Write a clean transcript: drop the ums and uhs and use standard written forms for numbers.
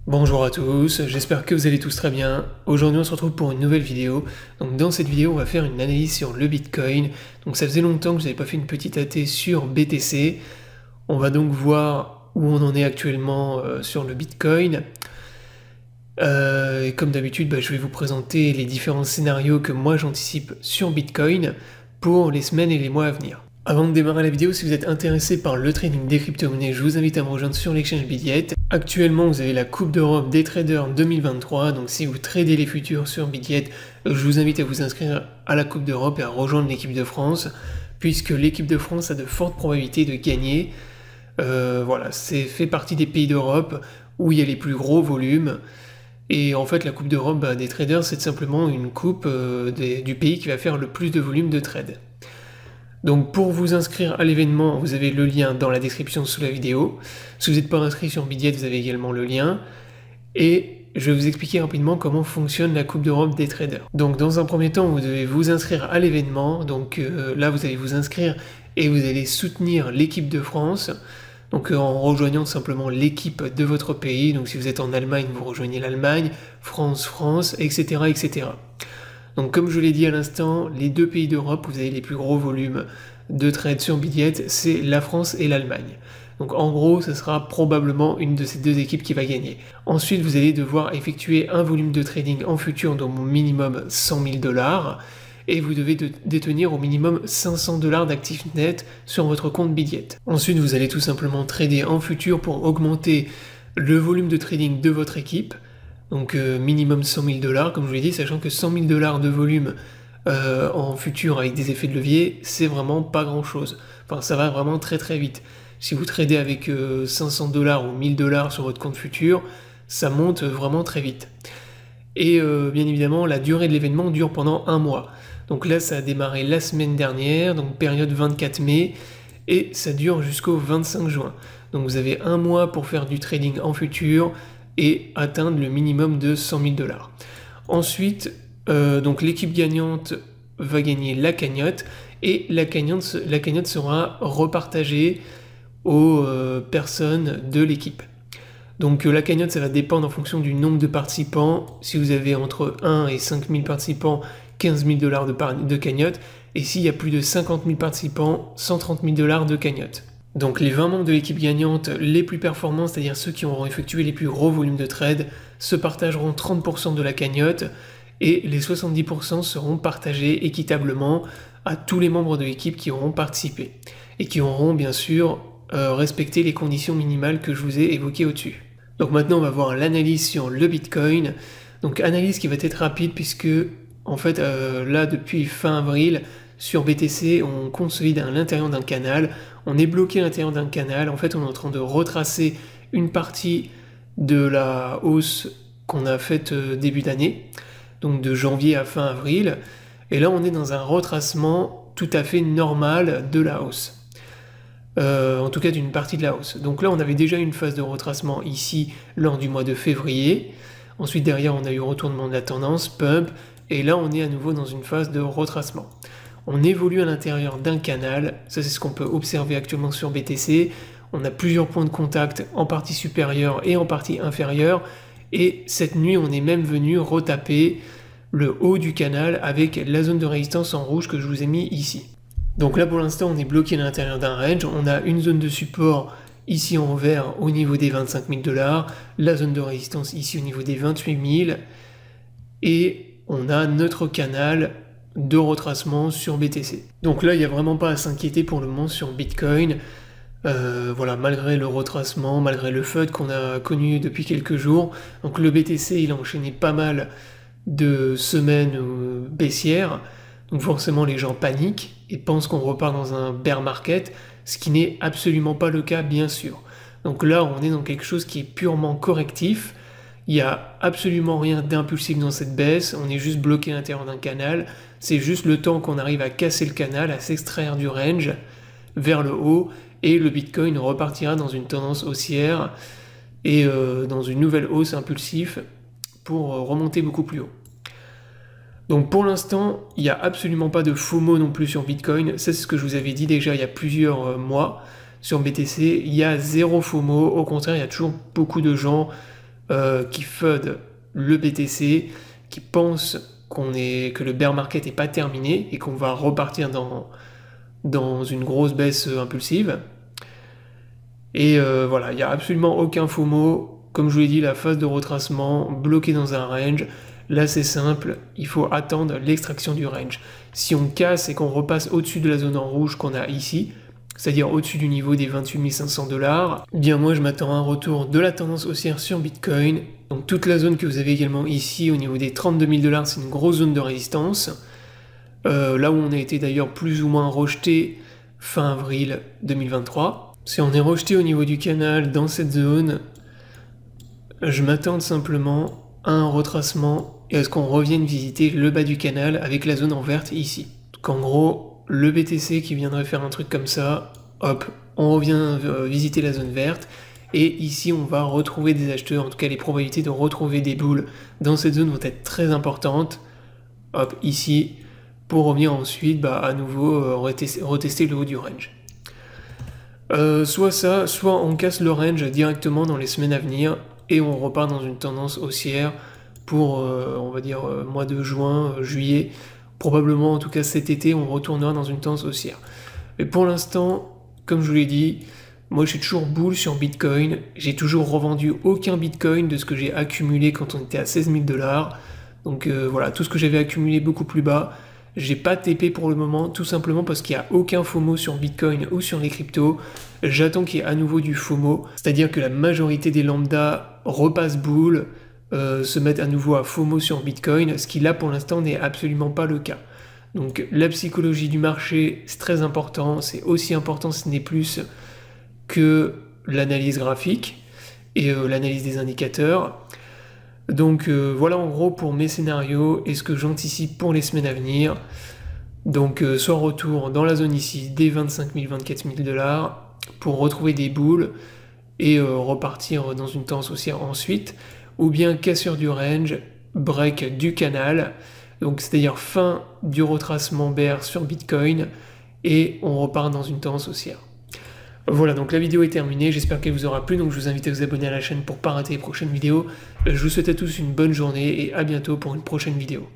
Bonjour à tous, j'espère que vous allez tous très bien. Aujourd'hui on se retrouve pour une nouvelle vidéo. Donc dans cette vidéo on va faire une analyse sur le Bitcoin. Donc ça faisait longtemps que je n'avais pas fait une petite AT sur BTC. On va donc voir où on en est actuellement sur le Bitcoin. Et comme d'habitude, je vais vous présenter les différents scénarios que moi j'anticipe sur Bitcoin pour les semaines et les mois à venir. Avant de démarrer la vidéo, si vous êtes intéressé par le trading des crypto-monnaies, je vous invite à me rejoindre sur l'exchange Bitget. Actuellement, vous avez la Coupe d'Europe des traders 2023, donc si vous tradez les futurs sur Bitget, je vous invite à vous inscrire à la Coupe d'Europe et à rejoindre l'équipe de France, puisque l'équipe de France a de fortes probabilités de gagner. Voilà, c'est fait partie des pays d'Europe où il y a les plus gros volumes. Et en fait, la Coupe d'Europe des traders, c'est simplement une coupe du pays qui va faire le plus de volume de trade. Donc pour vous inscrire à l'événement, vous avez le lien dans la description sous la vidéo. Si vous n'êtes pas inscrit sur Bitget, vous avez également le lien. Et je vais vous expliquer rapidement comment fonctionne la Coupe d'Europe des traders. Donc dans un premier temps, vous devez vous inscrire à l'événement. Donc là, vous allez vous inscrire et vous allez soutenir l'équipe de France. Donc en rejoignant simplement l'équipe de votre pays. Donc si vous êtes en Allemagne, vous rejoignez l'Allemagne, France, etc., etc. Donc comme je l'ai dit à l'instant, les deux pays d'Europe où vous avez les plus gros volumes de trade sur Bitget, c'est la France et l'Allemagne. Donc en gros, ce sera probablement une de ces deux équipes qui va gagner. Ensuite, vous allez devoir effectuer un volume de trading en futur d'au minimum 100 000 $, et vous devez détenir au minimum 500 $ d'actifs nets sur votre compte Bitget. Ensuite, vous allez tout simplement trader en futur pour augmenter le volume de trading de votre équipe. Donc minimum 100 000 $, comme je vous l'ai dit, sachant que 100 000 $ de volume en futur avec des effets de levier, c'est vraiment pas grand chose. Enfin, ça va vraiment très très vite. Si vous tradez avec 500 $ ou 1000 $ sur votre compte futur, ça monte vraiment très vite. Et bien évidemment, la durée de l'événement dure pendant un mois. Donc là, ça a démarré la semaine dernière, donc période 24 mai, et ça dure jusqu'au 25 juin. Donc vous avez un mois pour faire du trading en futur, et atteindre le minimum de 100 000 $. Ensuite, donc l'équipe gagnante va gagner la cagnotte, et la cagnotte sera repartagée aux personnes de l'équipe. Donc la cagnotte, ça va dépendre en fonction du nombre de participants. Si vous avez entre 1 et 5 000 participants, 15 000 $ de cagnotte, et s'il y a plus de 50 000 participants, 130 000 $ de cagnotte. Donc les 20 membres de l'équipe gagnante les plus performants, c'est-à-dire ceux qui auront effectué les plus gros volumes de trade, se partageront 30% de la cagnotte, et les 70% seront partagés équitablement à tous les membres de l'équipe qui auront participé, et qui auront bien sûr respecté les conditions minimales que je vous ai évoquées au-dessus. Donc maintenant on va voir l'analyse sur le Bitcoin. Donc analyse qui va être rapide puisque en fait là depuis fin avril, sur BTC, on consolide à l'intérieur d'un canal, on est bloqué à l'intérieur d'un canal, en fait on est en train de retracer une partie de la hausse qu'on a faite début d'année, donc de janvier à fin avril, et là on est dans un retracement tout à fait normal de la hausse, en tout cas d'une partie de la hausse. Donc là on avait déjà une phase de retracement ici lors du mois de février, ensuite derrière on a eu retournement de la tendance, pump, et là on est à nouveau dans une phase de retracement. On évolue à l'intérieur d'un canal, ça c'est ce qu'on peut observer actuellement sur BTC. On a plusieurs points de contact en partie supérieure et en partie inférieure, et cette nuit on est même venu retaper le haut du canal avec la zone de résistance en rouge que je vous ai mis ici. Donc là pour l'instant on est bloqué à l'intérieur d'un range, on a une zone de support ici en vert au niveau des 25 000 $, la zone de résistance ici au niveau des 28 000, et on a notre canal de retracement sur BTC. Donc là, il n'y a vraiment pas à s'inquiéter pour le moment sur Bitcoin. Voilà, malgré le retracement, malgré le FUD qu'on a connu depuis quelques jours. Donc le BTC, il a enchaîné pas mal de semaines baissières. Donc forcément, les gens paniquent et pensent qu'on repart dans un bear market, ce qui n'est absolument pas le cas, bien sûr. Donc là, on est dans quelque chose qui est purement correctif. Il n'y a absolument rien d'impulsif dans cette baisse, on est juste bloqué à l'intérieur d'un canal, c'est juste le temps qu'on arrive à casser le canal, à s'extraire du range vers le haut, et le Bitcoin repartira dans une tendance haussière et dans une nouvelle hausse impulsive pour remonter beaucoup plus haut. Donc pour l'instant, il n'y a absolument pas de FOMO non plus sur Bitcoin, ça c'est ce que je vous avais dit déjà il y a plusieurs mois. Sur BTC, il y a zéro FOMO, au contraire il y a toujours beaucoup de gens qui FUD le BTC, qui pense que le bear market n'est pas terminé et qu'on va repartir dans une grosse baisse impulsive. Et voilà, il n'y a absolument aucun FOMO. Comme je vous l'ai dit, la phase de retracement bloquée dans un range. Là, c'est simple, il faut attendre l'extraction du range. Si on casse et qu'on repasse au-dessus de la zone en rouge qu'on a ici, c'est-à-dire au-dessus du niveau des 28 500 $, eh bien moi je m'attends à un retour de la tendance haussière sur Bitcoin. Donc toute la zone que vous avez également ici au niveau des 32 000 $, c'est une grosse zone de résistance. Là où on a été d'ailleurs plus ou moins rejeté fin avril 2023. Si on est rejeté au niveau du canal dans cette zone, je m'attends simplement à un retracement et à ce qu'on revienne visiter le bas du canal avec la zone en verte ici. Donc en gros, le BTC qui viendrait faire un truc comme ça, hop, on revient visiter la zone verte, et ici on va retrouver des acheteurs, en tout cas les probabilités de retrouver des boules dans cette zone vont être très importantes, hop, ici, pour revenir ensuite à nouveau retester le haut du range. Soit ça, soit on casse le range directement dans les semaines à venir, et on repart dans une tendance haussière pour, on va dire, mois de juin, juillet. Probablement, en tout cas cet été, on retournera dans une tendance haussière. Mais pour l'instant, comme je vous l'ai dit, moi je suis toujours bull sur Bitcoin. J'ai toujours revendu aucun Bitcoin de ce que j'ai accumulé quand on était à 16 000 $. Donc voilà, tout ce que j'avais accumulé beaucoup plus bas. J'ai pas TP pour le moment, tout simplement parce qu'il n'y a aucun FOMO sur Bitcoin ou sur les cryptos. J'attends qu'il y ait à nouveau du FOMO, c'est-à-dire que la majorité des lambda repassent bull, se mettent à nouveau à FOMO sur Bitcoin, ce qui là pour l'instant n'est absolument pas le cas. Donc la psychologie du marché, c'est très important, c'est aussi important si ce n'est plus que l'analyse graphique et l'analyse des indicateurs. Donc voilà en gros pour mes scénarios et ce que j'anticipe pour les semaines à venir. Donc soit retour dans la zone ici des 25 000, 24 000 $ pour retrouver des boules et repartir dans une tendance haussière ensuite, ou bien cassure du range, break du canal, donc c'est-à-dire fin du retracement bear sur Bitcoin et on repart dans une tendance haussière. Voilà, donc la vidéo est terminée, j'espère qu'elle vous aura plu, donc je vous invite à vous abonner à la chaîne pour ne pas rater les prochaines vidéos. Je vous souhaite à tous une bonne journée et à bientôt pour une prochaine vidéo.